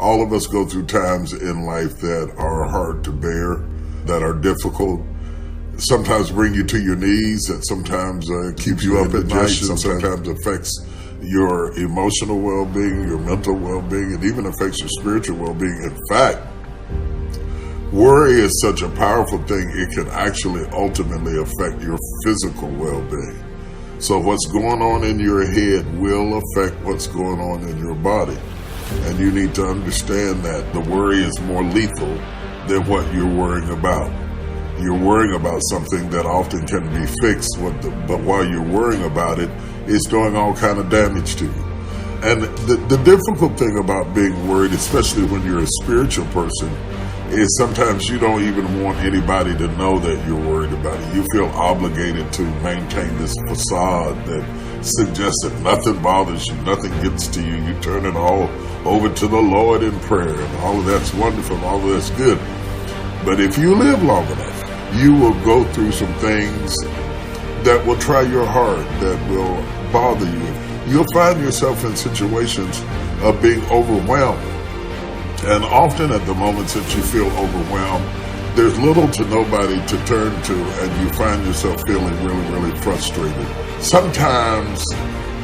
All of us go through times in life that are hard to bear, that are difficult, sometimes bring you to your knees, that sometimes keep you up at night, sometimes affects your emotional well-being, your mental well-being, and even affects your spiritual well-being. In fact, worry is such a powerful thing, it can actually ultimately affect your physical well-being. So what's going on in your head will affect what's going on in your body. And you need to understand that the worry is more lethal than what you're worrying about. You're worrying about something that often can be fixed, but while you're worrying about it, it's doing all kind of damage to you. And the difficult thing about being worried, especially when you're a spiritual person, is sometimes you don't even want anybody to know that you're worried about it. You feel obligated to maintain this facade that suggests that nothing bothers you, nothing gets to you. You turn it all over to the Lord in prayer, and all of that's wonderful, all of that's good. But if you live long enough, you will go through some things that will try your heart, that will bother you. You'll find yourself in situations of being overwhelmed. And often at the moments that you feel overwhelmed, there's little to nobody to turn to, and you find yourself feeling really, really frustrated. Sometimes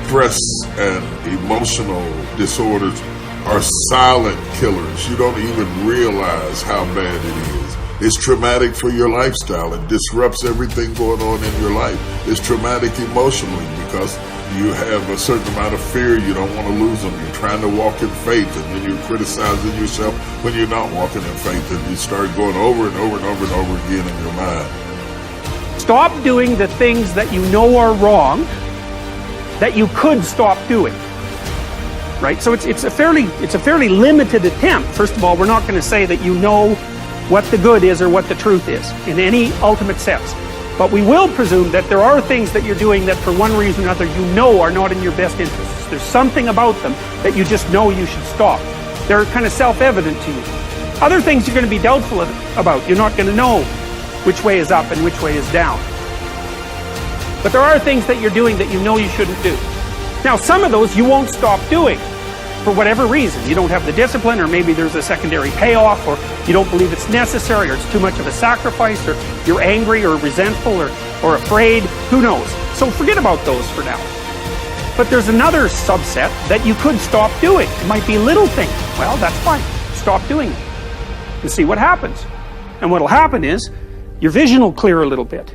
stress and emotional disorders are silent killers. You don't even realize how bad it is. It's traumatic for your lifestyle. It disrupts everything going on in your life. It's traumatic emotionally because you have a certain amount of fear. You don't want to lose them. You're trying to walk in faith, and then you're criticizing yourself when you're not walking in faith, and you start going over and over and over and over again in your mind. Stop doing the things that you know are wrong that you could stop doing. Right? So it's a fairly limited attempt. First of all, we're not going to say that you know what the good is or what the truth is in any ultimate sense. But we will presume that there are things that you're doing that for one reason or another you know are not in your best interests. There's something about them that you just know you should stop. They're kind of self-evident to you. Other things you're going to be doubtful about. You're not going to know which way is up and which way is down. But there are things that you're doing that you know you shouldn't do. Now, some of those you won't stop doing for whatever reason. You don't have the discipline, or maybe there's a secondary payoff, or you don't believe it's necessary, or it's too much of a sacrifice, or you're angry or resentful or afraid. Who knows? So forget about those for now. But there's another subset that you could stop doing. It might be little things. Well, that's fine. Stop doing it and see what happens. And what'll happen is your vision will clear a little bit.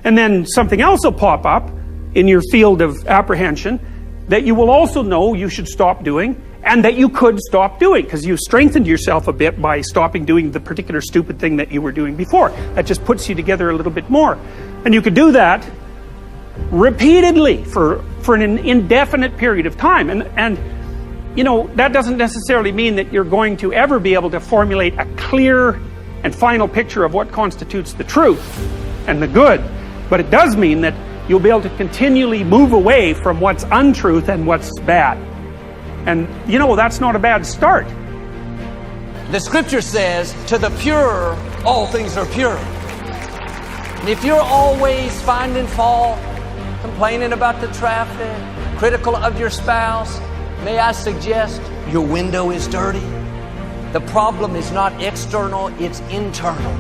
And then something else will pop up in your field of apprehension that you will also know you should stop doing, and that you could stop doing because you've strengthened yourself a bit by stopping doing the particular stupid thing that you were doing before. That just puts you together a little bit more. And you could do that repeatedly for an indefinite period of time. And you know, that doesn't necessarily mean that you're going to ever be able to formulate a clear and final picture of what constitutes the truth and the good. But it does mean that you'll be able to continually move away from what's untruth and what's bad. And, you know, that's not a bad start. The scripture says, to the pure, all things are pure. And if you're always finding fault, complaining about the traffic, critical of your spouse, may I suggest your window is dirty? The problem is not external, it's internal.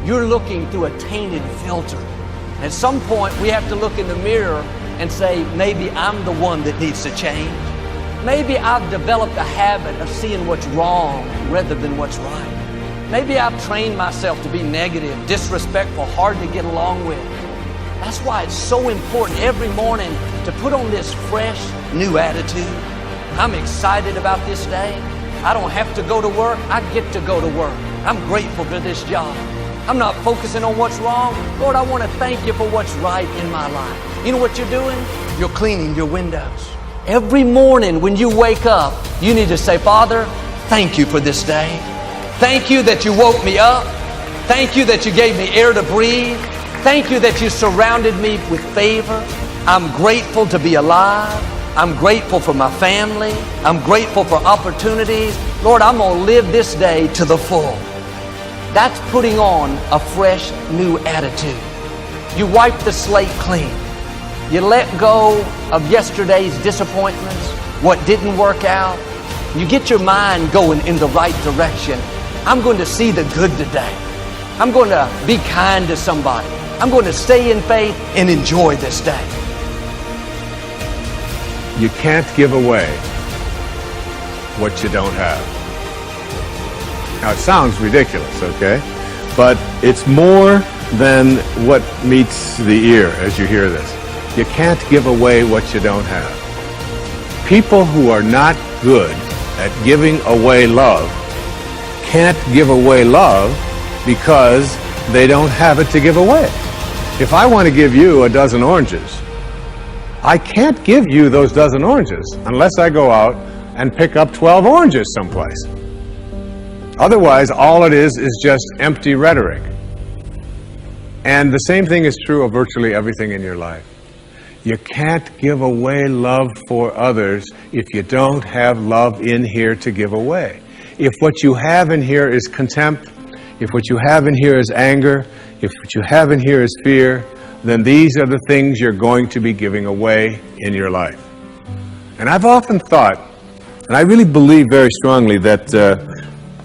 You're looking through a tainted filter. At some point, we have to look in the mirror and say, maybe I'm the one that needs to change. Maybe I've developed a habit of seeing what's wrong rather than what's right. Maybe I've trained myself to be negative, disrespectful, hard to get along with. That's why it's so important every morning to put on this fresh, new attitude. I'm excited about this day. I don't have to go to work. I get to go to work. I'm grateful for this job. I'm not focusing on what's wrong. Lord, I want to thank you for what's right in my life. You know what you're doing? You're cleaning your windows. Every morning when you wake up, you need to say, Father, thank you for this day. Thank you that you woke me up. Thank you that you gave me air to breathe. Thank you that you surrounded me with favor. I'm grateful to be alive. I'm grateful for my family. I'm grateful for opportunities. Lord, I'm going to live this day to the full. That's putting on a fresh, new attitude. You wipe the slate clean. You let go of yesterday's disappointments, what didn't work out. you get your mind going in the right direction. I'm going to see the good today. I'm going to be kind to somebody. I'm going to stay in faith and enjoy this day. You can't give away what you don't have. Now it sounds ridiculous, okay? But it's more than what meets the ear as you hear this. You can't give away what you don't have. People who are not good at giving away love can't give away love because they don't have it to give away. If I want to give you a dozen oranges, I can't give you those dozen oranges unless I go out and pick up 12 oranges someplace. Otherwise, all it is just empty rhetoric. And the same thing is true of virtually everything in your life. You can't give away love for others if you don't have love in here to give away. If what you have in here is contempt, if what you have in here is anger, if what you have in here is fear, then these are the things you're going to be giving away in your life. And I've often thought, and I really believe very strongly that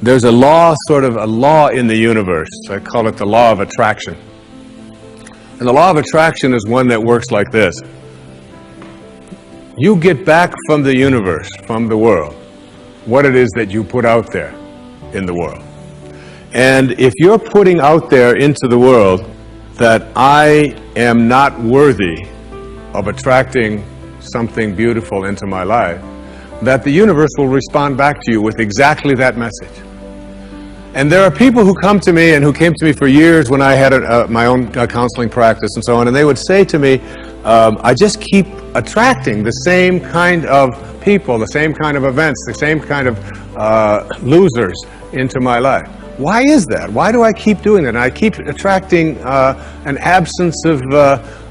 there's a law, sort of a law in the universe. I call it the law of attraction. And the law of attraction is one that works like this. You get back from the universe, from the world, what it is that you put out there in the world. And if you're putting out there into the world that I am not worthy of attracting something beautiful into my life, that the universe will respond back to you with exactly that message. And there are people who come to me and who came to me for years when I had my own counseling practice and so on, and they would say to me, I just keep attracting the same kind of people, the same kind of events, the same kind of losers into my life. Why is that? Why do I keep doing that? And I keep attracting an absence of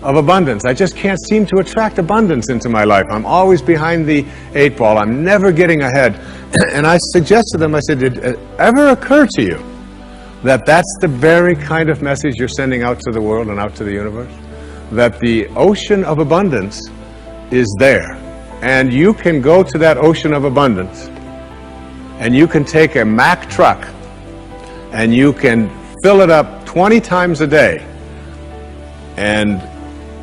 abundance. I just can't seem to attract abundance into my life. I'm always behind the 8 ball. I'm never getting ahead. And I suggested to them, I said, did it ever occur to you that that's the very kind of message you're sending out to the world and out to the universe? That the ocean of abundance is there. And you can go to that ocean of abundance and you can take a Mack truck and you can fill it up 20 times a day and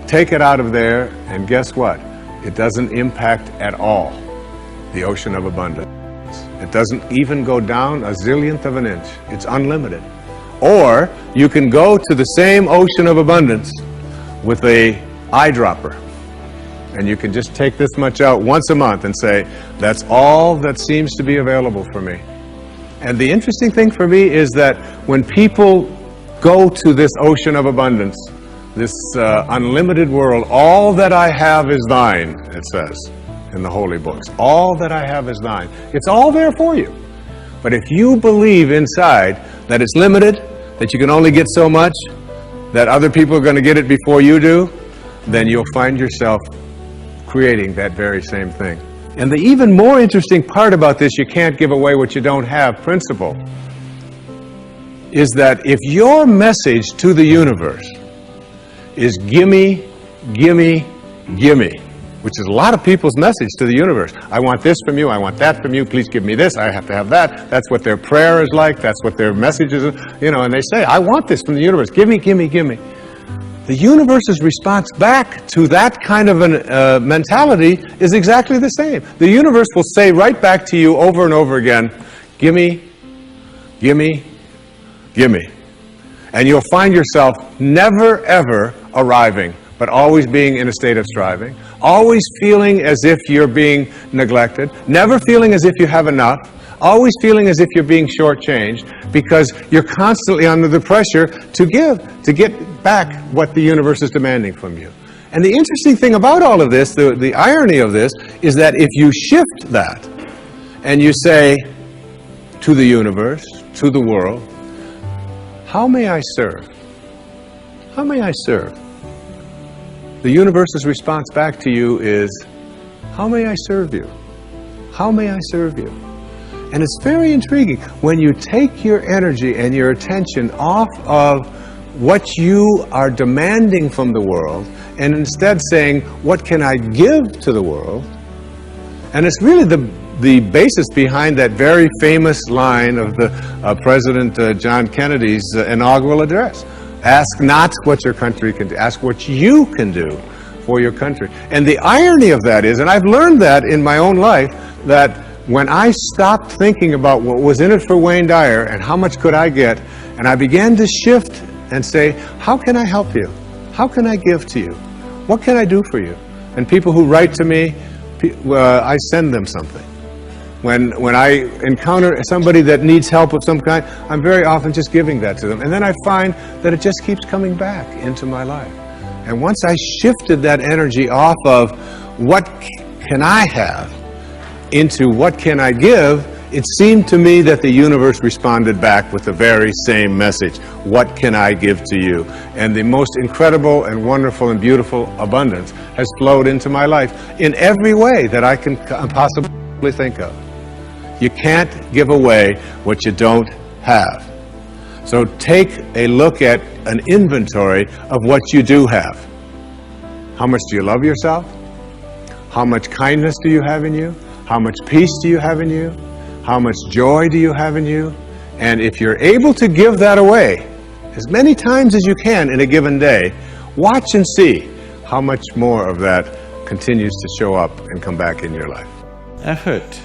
take it out of there, and guess what? It doesn't impact at all the ocean of abundance. It doesn't even go down a zillionth of an inch. It's unlimited. Or you can go to the same ocean of abundance with a eyedropper, and you can just take this much out once a month and say, that's all that seems to be available for me. And the interesting thing for me is that when people go to this ocean of abundance, this unlimited world, all that I have is thine, it says in the holy books. All that I have is thine. It's all there for you. But if you believe inside that it's limited, that you can only get so much, that other people are going to get it before you do, then you'll find yourself creating that very same thing. And the even more interesting part about this, you can't give away what you don't have principle, is that if your message to the universe is gimme, gimme, gimme, which is a lot of people's message to the universe. I want this from you, I want that from you, please give me this, I have to have that. That's what their prayer is like, that's what their message is, you know, and they say, I want this from the universe, gimme, gimme, gimme. The universe's response back to that kind of a mentality is exactly the same. The universe will say right back to you over and over again, gimme, gimme, gimme. And you'll find yourself never ever arriving, but always being in a state of striving, always feeling as if you're being neglected, never feeling as if you have enough, always feeling as if you're being shortchanged, because you're constantly under the pressure to give, to get back what the universe is demanding from you. And the interesting thing about all of this, the irony of this, is that if you shift that and you say to the universe, to the world, how may I serve? How may I serve? The universe's response back to you is, how may I serve you? How may I serve you? And it's very intriguing. When you take your energy and your attention off of what you are demanding from the world, and instead saying, what can I give to the world? And it's really the the basis behind that very famous line of the President John Kennedy's inaugural address. Ask not what your country can do, ask what you can do for your country. And the irony of that is, and I've learned that in my own life, that when I stopped thinking about what was in it for Wayne Dyer and how much could I get, and I began to shift and say, how can I help you? How can I give to you? What can I do for you? And people who write to me, I send them something. When I encounter somebody that needs help of some kind, I'm very often just giving that to them. And then I find that it just keeps coming back into my life. And once I shifted that energy off of what can I have into what can I give, it seemed to me that the universe responded back with the very same message. What can I give to you? And the most incredible and wonderful and beautiful abundance has flowed into my life in every way that I can possibly think of. You can't give away what you don't have. So take a look at an inventory of what you do have. How much do you love yourself? How much kindness do you have in you? How much peace do you have in you? How much joy do you have in you? And if you're able to give that away as many times as you can in a given day, watch and see how much more of that continues to show up and come back in your life. Effort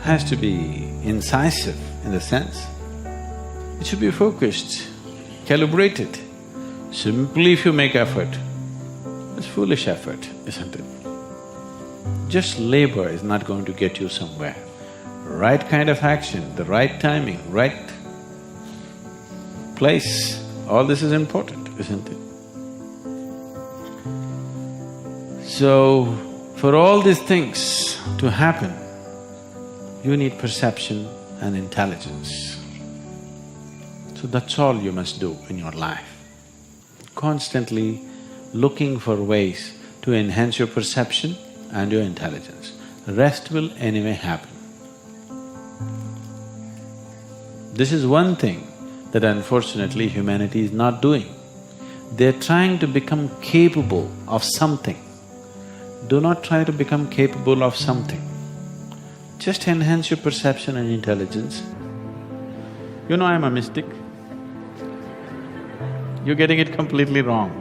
has to be incisive in the sense, it should be focused, calibrated. Simply if you make effort, it's foolish effort, isn't it? Just labor is not going to get you somewhere. Right kind of action, the right timing, right place, all this is important, isn't it? So, for all these things to happen, you need perception and intelligence. So that's all you must do in your life. Constantly looking for ways to enhance your perception and your intelligence. The rest will anyway happen. This is one thing that unfortunately humanity is not doing. They're trying to become capable of something. Do not try to become capable of something. Just enhance your perception and intelligence. You know I'm a mystic. You're getting it completely wrong.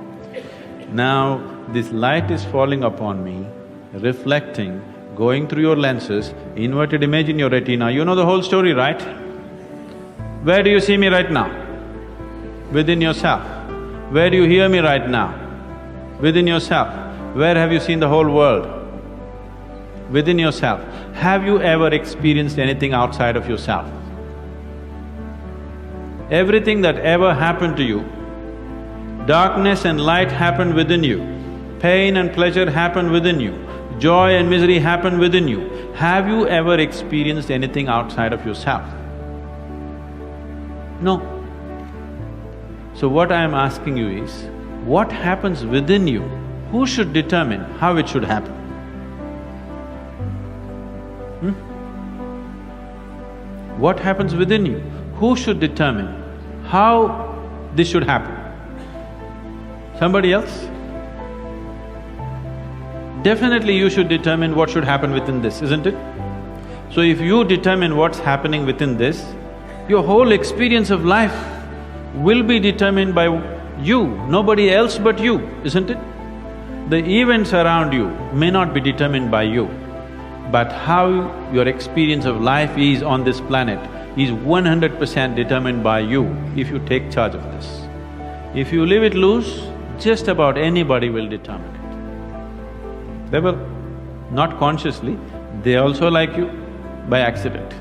Now, this light is falling upon me, reflecting, going through your lenses, inverted image in your retina. You know the whole story, right? Where do you see me right now? Within yourself. Where do you hear me right now? Within yourself. Where have you seen the whole world? Within yourself. Have you ever experienced anything outside of yourself? Everything that ever happened to you, darkness and light happened within you, pain and pleasure happened within you, joy and misery happened within you. Have you ever experienced anything outside of yourself? No. So what I am asking you is, what happens within you? Who should determine how it should happen? What happens within you? Who should determine how this should happen? Somebody else? Definitely you should determine what should happen within this, isn't it? So if you determine what's happening within this, your whole experience of life will be determined by you, nobody else but you, isn't it? The events around you may not be determined by you, but how your experience of life is on this planet is 100% determined by you if you take charge of this. If you leave it loose, just about anybody will determine it. They will, not consciously, they also like you by accident.